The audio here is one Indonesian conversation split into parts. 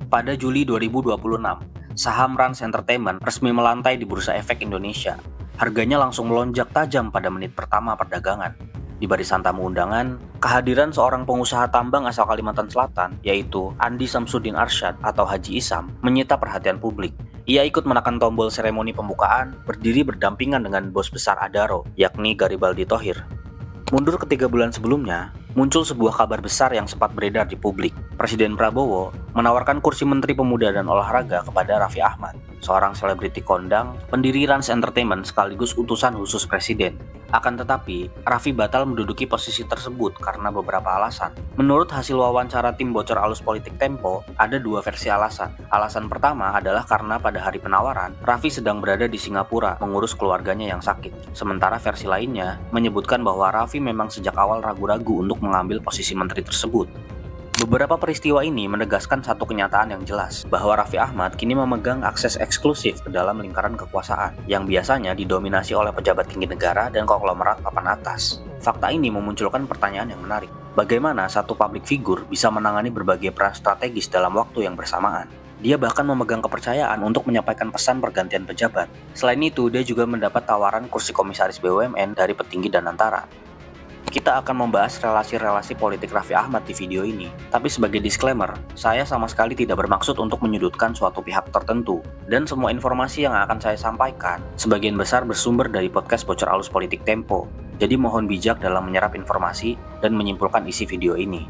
Pada Juli 2026, saham Rans Entertainment resmi melantai di Bursa Efek Indonesia. Harganya langsung melonjak tajam pada menit pertama perdagangan. Di barisan tamu undangan, kehadiran seorang pengusaha tambang asal Kalimantan Selatan, yaitu Andi Samsudin Arsyad atau Haji Isam, menyita perhatian publik. Ia ikut menekan tombol seremoni pembukaan, berdiri berdampingan dengan bos besar Adaro, yakni Garibaldi Thohir. Mundur ke 3 bulan sebelumnya, muncul sebuah kabar besar yang sempat beredar di publik. Presiden Prabowo menawarkan kursi Menteri Pemuda dan Olahraga kepada Raffi Ahmad, seorang selebriti kondang, pendiri Rans Entertainment sekaligus utusan khusus Presiden. Akan tetapi, Raffi batal menduduki posisi tersebut karena beberapa alasan. Menurut hasil wawancara tim bocor alus politik Tempo, ada dua versi alasan. Alasan pertama adalah karena pada hari penawaran, Raffi sedang berada di Singapura mengurus keluarganya yang sakit. Sementara versi lainnya menyebutkan bahwa Raffi memang sejak awal ragu-ragu untuk mengambil posisi menteri tersebut. Beberapa peristiwa ini menegaskan satu kenyataan yang jelas, bahwa Raffi Ahmad kini memegang akses eksklusif ke dalam lingkaran kekuasaan, yang biasanya didominasi oleh pejabat tinggi negara dan konglomerat papan atas. Fakta ini memunculkan pertanyaan yang menarik. Bagaimana satu publik figur bisa menangani berbagai peran strategis dalam waktu yang bersamaan? Dia bahkan memegang kepercayaan untuk menyampaikan pesan pergantian pejabat. Selain itu, dia juga mendapat tawaran kursi komisaris BUMN dari petinggi dan antara. Kita akan membahas relasi-relasi politik Raffi Ahmad di video ini. Tapi sebagai disclaimer, saya sama sekali tidak bermaksud untuk menyudutkan suatu pihak tertentu. Dan semua informasi yang akan saya sampaikan, sebagian besar bersumber dari podcast Bocor Alus Politik Tempo. Jadi mohon bijak dalam menyerap informasi dan menyimpulkan isi video ini.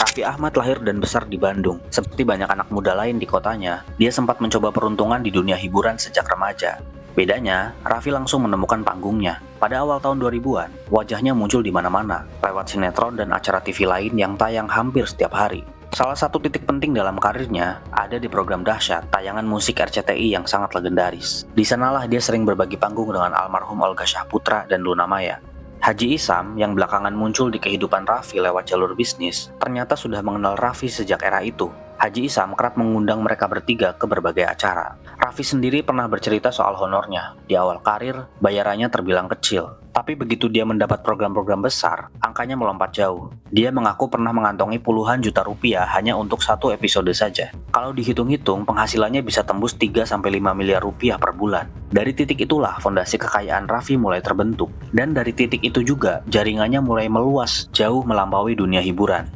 Raffi Ahmad lahir dan besar di Bandung. Seperti banyak anak muda lain di kotanya, dia sempat mencoba peruntungan di dunia hiburan sejak remaja. Bedanya, Raffi langsung menemukan panggungnya. Pada awal tahun 2000-an, wajahnya muncul di mana-mana, lewat sinetron dan acara TV lain yang tayang hampir setiap hari. Salah satu titik penting dalam karirnya ada di program Dahsyat, tayangan musik RCTI yang sangat legendaris. Di sanalah dia sering berbagi panggung dengan almarhum Olga Syahputra dan Luna Maya. Haji Isam yang belakangan muncul di kehidupan Raffi lewat jalur bisnis, ternyata sudah mengenal Raffi sejak era itu. Haji Isam kerap mengundang mereka bertiga ke berbagai acara. Raffi sendiri pernah bercerita soal honornya. Di awal karir, bayarannya terbilang kecil. Tapi begitu dia mendapat program-program besar, angkanya melompat jauh. Dia mengaku pernah mengantongi puluhan juta rupiah hanya untuk satu episode saja. Kalau dihitung-hitung, penghasilannya bisa tembus 3-5 miliar rupiah per bulan. Dari titik itulah fondasi kekayaan Raffi mulai terbentuk. Dan dari titik itu juga, jaringannya mulai meluas, jauh melampaui dunia hiburan.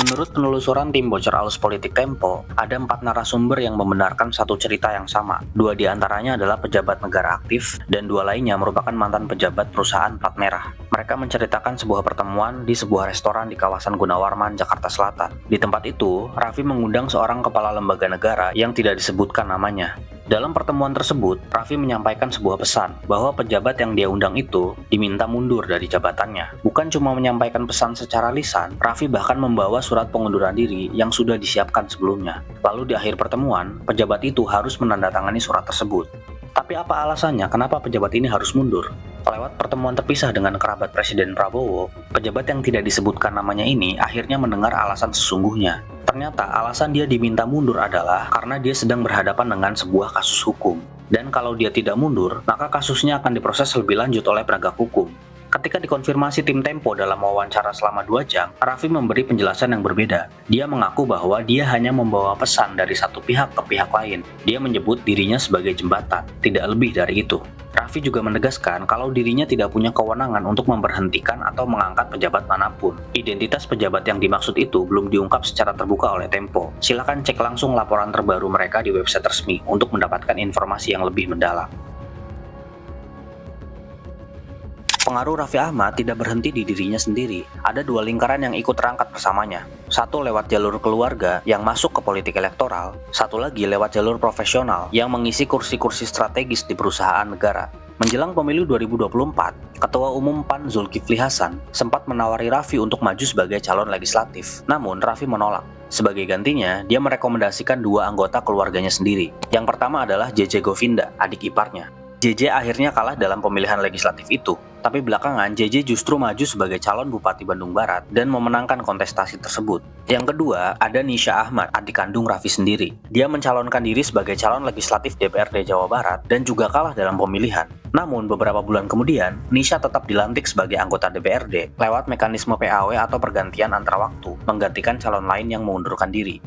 Menurut penelusuran tim Bocor Alus Politik Tempo, ada 4 narasumber yang membenarkan satu cerita yang sama. 2 diantaranya adalah pejabat negara aktif, dan 2 lainnya merupakan mantan pejabat perusahaan plat merah. Mereka menceritakan sebuah pertemuan di sebuah restoran di kawasan Gunawarman, Jakarta Selatan. Di tempat itu, Raffi mengundang seorang kepala lembaga negara yang tidak disebutkan namanya. Dalam pertemuan tersebut, Raffi menyampaikan sebuah pesan bahwa pejabat yang dia undang itu diminta mundur dari jabatannya. Bukan cuma menyampaikan pesan secara lisan, Raffi bahkan membawa surat pengunduran diri yang sudah disiapkan sebelumnya. Lalu di akhir pertemuan, pejabat itu harus menandatangani surat tersebut. Tapi apa alasannya kenapa pejabat ini harus mundur? Lewat pertemuan terpisah dengan kerabat Presiden Prabowo, pejabat yang tidak disebutkan namanya ini akhirnya mendengar alasan sesungguhnya. Ternyata alasan dia diminta mundur adalah karena dia sedang berhadapan dengan sebuah kasus hukum. Dan kalau dia tidak mundur, maka kasusnya akan diproses lebih lanjut oleh penegak hukum. Ketika dikonfirmasi tim Tempo dalam wawancara selama 2 jam, Raffi memberi penjelasan yang berbeda. Dia mengaku bahwa dia hanya membawa pesan dari satu pihak ke pihak lain. Dia menyebut dirinya sebagai jembatan, tidak lebih dari itu. Raffi juga menegaskan kalau dirinya tidak punya kewenangan untuk memberhentikan atau mengangkat pejabat manapun. Identitas pejabat yang dimaksud itu belum diungkap secara terbuka oleh Tempo. Silakan cek langsung laporan terbaru mereka di website resmi untuk mendapatkan informasi yang lebih mendalam. Pengaruh Raffi Ahmad tidak berhenti di dirinya sendiri. Ada 2 lingkaran yang ikut terangkat bersamanya. Satu lewat jalur keluarga yang masuk ke politik elektoral, satu lagi lewat jalur profesional yang mengisi kursi-kursi strategis di perusahaan negara. Menjelang pemilu 2024, Ketua Umum PAN Zulkifli Hasan sempat menawari Raffi untuk maju sebagai calon legislatif. Namun Raffi menolak. Sebagai gantinya, dia merekomendasikan 2 anggota keluarganya sendiri. Yang pertama adalah JJ Govinda, adik iparnya. JJ akhirnya kalah dalam pemilihan legislatif itu. Tapi belakangan JJ justru maju sebagai calon Bupati Bandung Barat dan memenangkan kontestasi tersebut. Yang kedua, ada Nisha Ahmad, adik kandung Raffi sendiri. Dia mencalonkan diri sebagai calon legislatif DPRD Jawa Barat dan juga kalah dalam pemilihan. Namun, beberapa bulan kemudian, Nisha tetap dilantik sebagai anggota DPRD lewat mekanisme PAW atau pergantian antara waktu, menggantikan calon lain yang mengundurkan diri.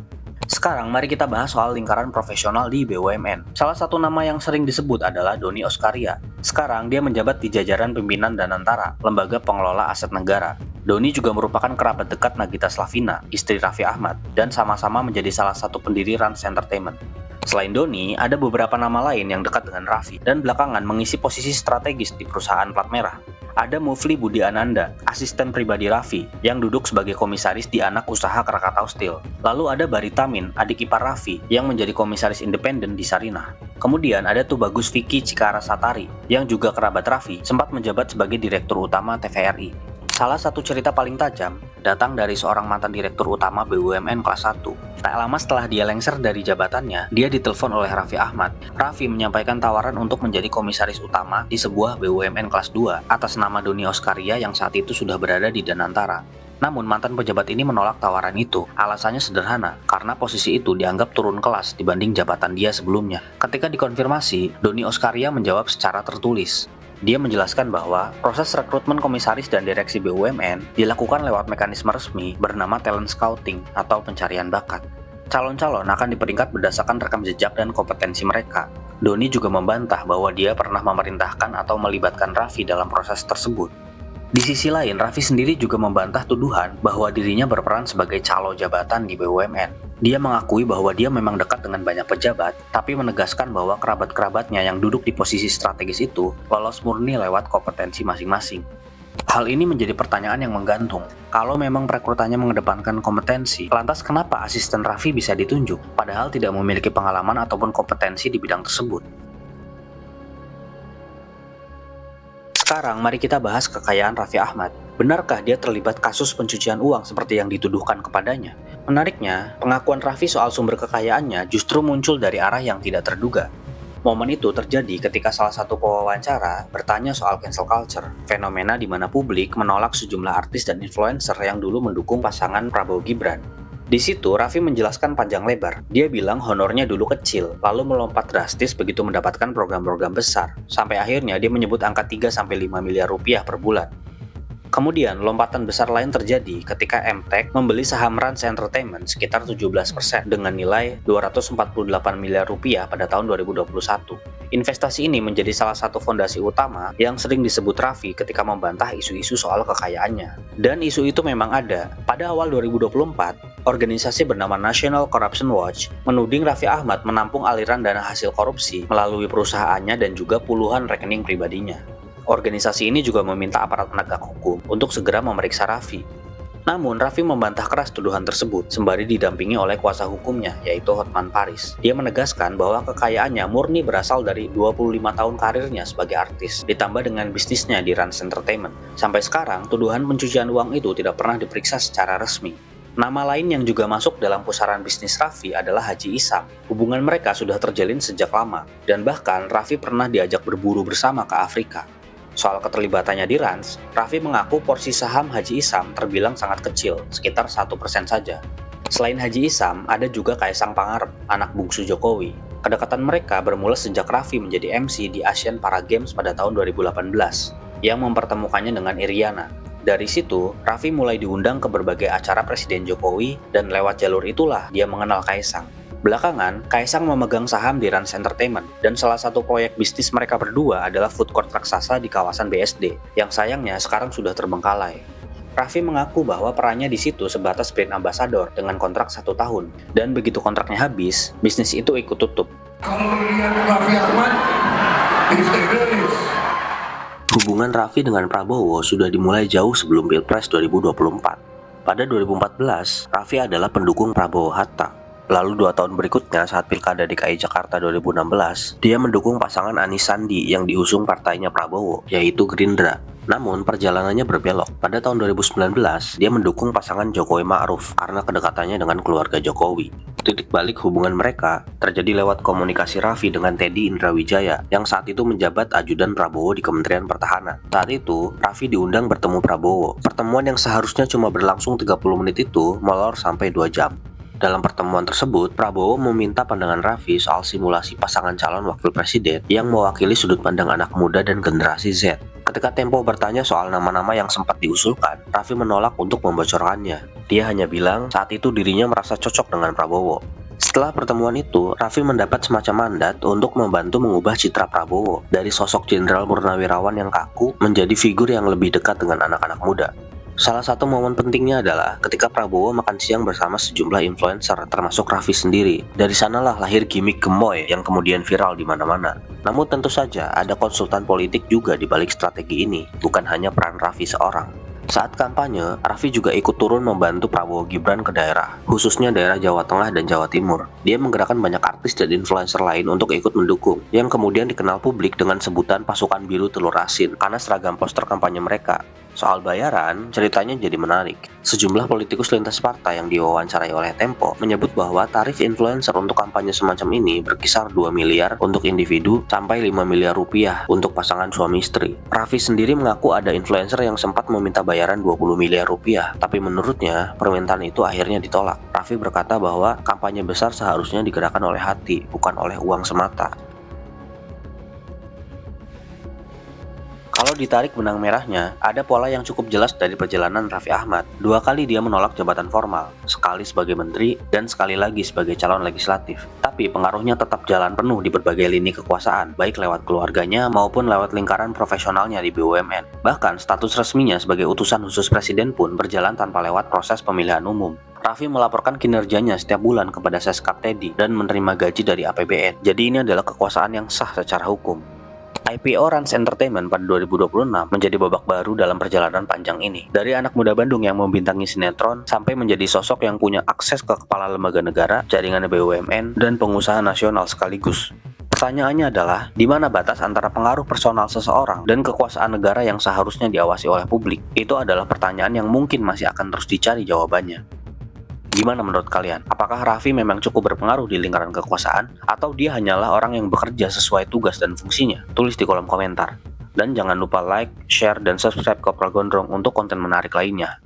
Sekarang mari kita bahas soal lingkaran profesional di BUMN. Salah satu nama yang sering disebut adalah Doni Oskaria. Sekarang dia menjabat di jajaran pimpinan Danantara, lembaga pengelola aset negara. Doni juga merupakan kerabat dekat Nagita Slavina, istri Raffi Ahmad, dan sama-sama menjadi salah satu pendiri Rans Entertainment. Selain Doni, ada beberapa nama lain yang dekat dengan Raffi dan belakangan mengisi posisi strategis di perusahaan plat merah. Ada Mufli Budi Ananda, asisten pribadi Raffi, yang duduk sebagai komisaris di anak usaha Krakatau Steel. Lalu ada Baritamin, adik ipar Raffi, yang menjadi komisaris independen di Sarinah. Kemudian ada Tubagus Vicky Cikara Satari, yang juga kerabat Raffi, sempat menjabat sebagai direktur utama TVRI. Salah satu cerita paling tajam datang dari seorang mantan direktur utama BUMN kelas 1. Tak lama setelah dia lengser dari jabatannya, dia ditelepon oleh Raffi Ahmad. Raffi menyampaikan tawaran untuk menjadi komisaris utama di sebuah BUMN kelas 2 atas nama Doni Oskaria yang saat itu sudah berada di Danantara. Namun mantan pejabat ini menolak tawaran itu. Alasannya sederhana, karena posisi itu dianggap turun kelas dibanding jabatan dia sebelumnya. Ketika dikonfirmasi, Doni Oskaria menjawab secara tertulis. Dia menjelaskan bahwa proses rekrutmen komisaris dan direksi BUMN dilakukan lewat mekanisme resmi bernama talent scouting atau pencarian bakat. Calon-calon akan diperingkat berdasarkan rekam jejak dan kompetensi mereka. Doni juga membantah bahwa dia pernah memerintahkan atau melibatkan Raffi dalam proses tersebut. Di sisi lain, Raffi sendiri juga membantah tuduhan bahwa dirinya berperan sebagai calo jabatan di BUMN. Dia mengakui bahwa dia memang dekat dengan banyak pejabat, tapi menegaskan bahwa kerabat-kerabatnya yang duduk di posisi strategis itu lolos murni lewat kompetensi masing-masing. Hal ini menjadi pertanyaan yang menggantung. Kalau memang perekrutannya mengedepankan kompetensi, lantas kenapa asisten Raffi bisa ditunjuk, padahal tidak memiliki pengalaman ataupun kompetensi di bidang tersebut? Sekarang mari kita bahas kekayaan Raffi Ahmad. Benarkah dia terlibat kasus pencucian uang seperti yang dituduhkan kepadanya? Menariknya, pengakuan Raffi soal sumber kekayaannya justru muncul dari arah yang tidak terduga. Momen itu terjadi ketika salah satu pewawancara bertanya soal cancel culture, fenomena di mana publik menolak sejumlah artis dan influencer yang dulu mendukung pasangan Prabowo Gibran. Di situ, Raffi menjelaskan panjang lebar. Dia bilang honornya dulu kecil, lalu melompat drastis begitu mendapatkan program-program besar. Sampai akhirnya dia menyebut angka 3-5 miliar rupiah per bulan. Kemudian, lompatan besar lain terjadi ketika MTech membeli saham Rans Entertainment sekitar 17% dengan nilai 248 miliar rupiah pada tahun 2021. Investasi ini menjadi salah satu fondasi utama yang sering disebut Raffi ketika membantah isu-isu soal kekayaannya. Dan isu itu memang ada. Pada awal 2024, organisasi bernama National Corruption Watch menuding Raffi Ahmad menampung aliran dana hasil korupsi melalui perusahaannya dan juga puluhan rekening pribadinya. Organisasi ini juga meminta aparat penegak hukum untuk segera memeriksa Raffi. Namun, Raffi membantah keras tuduhan tersebut sembari didampingi oleh kuasa hukumnya, yaitu Hotman Paris. Dia menegaskan bahwa kekayaannya murni berasal dari 25 tahun karirnya sebagai artis, ditambah dengan bisnisnya di Rans Entertainment. Sampai sekarang, tuduhan pencucian uang itu tidak pernah diperiksa secara resmi. Nama lain yang juga masuk dalam pusaran bisnis Raffi adalah Haji Isam. Hubungan mereka sudah terjalin sejak lama, dan bahkan Raffi pernah diajak berburu bersama ke Afrika. Soal keterlibatannya di Rans, Raffi mengaku porsi saham Haji Isam terbilang sangat kecil, sekitar 1% saja. Selain Haji Isam, ada juga Kaisang Pangarep, anak bungsu Jokowi. Kedekatan mereka bermula sejak Raffi menjadi MC di Asian Para Games pada tahun 2018, yang mempertemukannya dengan Iriana. Dari situ, Raffi mulai diundang ke berbagai acara Presiden Jokowi, dan lewat jalur itulah dia mengenal Kaisang. Belakangan, Kaisang memegang saham di Rans Entertainment, dan salah satu proyek bisnis mereka berdua adalah food court raksasa di kawasan BSD, yang sayangnya sekarang sudah terbengkalai. Raffi mengaku bahwa perannya di situ sebatas brand ambassador dengan kontrak 1 tahun, dan begitu kontraknya habis, bisnis itu ikut tutup. Kalau lihat Raffi Ahmad, Instagram. Hubungan Raffi dengan Prabowo sudah dimulai jauh sebelum Pilpres 2024. Pada 2014, Raffi adalah pendukung Prabowo Hatta. Lalu 2 tahun berikutnya saat Pilkada DKI Jakarta 2016, dia mendukung pasangan Anies Sandi yang diusung partainya Prabowo, yaitu Gerindra. Namun perjalanannya berbelok. Pada tahun 2019, dia mendukung pasangan Jokowi Ma'ruf karena kedekatannya dengan keluarga Jokowi. Titik balik hubungan mereka terjadi lewat komunikasi Raffi dengan Teddy Indrawijaya yang saat itu menjabat ajudan Prabowo di Kementerian Pertahanan. Saat itu, Raffi diundang bertemu Prabowo. Pertemuan yang seharusnya cuma berlangsung 30 menit itu molor sampai 2 jam. Dalam pertemuan tersebut, Prabowo meminta pandangan Raffi soal simulasi pasangan calon wakil presiden yang mewakili sudut pandang anak muda dan generasi Z. Ketika Tempo bertanya soal nama-nama yang sempat diusulkan, Raffi menolak untuk membocorkannya. Dia hanya bilang saat itu dirinya merasa cocok dengan Prabowo. Setelah pertemuan itu, Raffi mendapat semacam mandat untuk membantu mengubah citra Prabowo dari sosok jenderal purnawirawan yang kaku menjadi figur yang lebih dekat dengan anak-anak muda. Salah satu momen pentingnya adalah ketika Prabowo makan siang bersama sejumlah influencer, termasuk Raffi sendiri. Dari sanalah lahir gimmick gemoy yang kemudian viral di mana-mana. Namun tentu saja ada konsultan politik juga di balik strategi ini, bukan hanya peran Raffi seorang. Saat kampanye, Raffi juga ikut turun membantu Prabowo Gibran ke daerah, khususnya daerah Jawa Tengah dan Jawa Timur. Dia menggerakkan banyak artis dan influencer lain untuk ikut mendukung, yang kemudian dikenal publik dengan sebutan pasukan biru telur asin karena seragam poster kampanye mereka. Soal bayaran, ceritanya jadi menarik. Sejumlah politikus lintas partai yang diwawancarai oleh Tempo menyebut bahwa tarif influencer untuk kampanye semacam ini berkisar 2 miliar untuk individu sampai 5 miliar rupiah untuk pasangan suami istri. Raffi sendiri mengaku ada influencer yang sempat meminta bayaran 20 miliar rupiah, tapi menurutnya permintaan itu akhirnya ditolak. Raffi berkata bahwa kampanye besar seharusnya digerakkan oleh hati, bukan oleh uang semata. Kalau ditarik benang merahnya, ada pola yang cukup jelas dari perjalanan Raffi Ahmad. 2 kali dia menolak jabatan formal, sekali sebagai menteri dan sekali lagi sebagai calon legislatif. Tapi pengaruhnya tetap jalan penuh di berbagai lini kekuasaan, baik lewat keluarganya maupun lewat lingkaran profesionalnya di BUMN. Bahkan status resminya sebagai utusan khusus presiden pun berjalan tanpa lewat proses pemilihan umum. Raffi melaporkan kinerjanya setiap bulan kepada Seskap Teddy dan menerima gaji dari APBN. Jadi ini adalah kekuasaan yang sah secara hukum. IPO Rans Entertainment pada 2026 menjadi babak baru dalam perjalanan panjang ini. Dari anak muda Bandung yang membintangi sinetron, sampai menjadi sosok yang punya akses ke kepala lembaga negara, jaringan BUMN, dan pengusaha nasional sekaligus. Pertanyaannya adalah, di mana batas antara pengaruh personal seseorang dan kekuasaan negara yang seharusnya diawasi oleh publik? Itu adalah pertanyaan yang mungkin masih akan terus dicari jawabannya. Gimana menurut kalian? Apakah Raffi memang cukup berpengaruh di lingkaran kekuasaan? Atau dia hanyalah orang yang bekerja sesuai tugas dan fungsinya? Tulis di kolom komentar. Dan jangan lupa like, share, dan subscribe ke Pragondrong untuk konten menarik lainnya.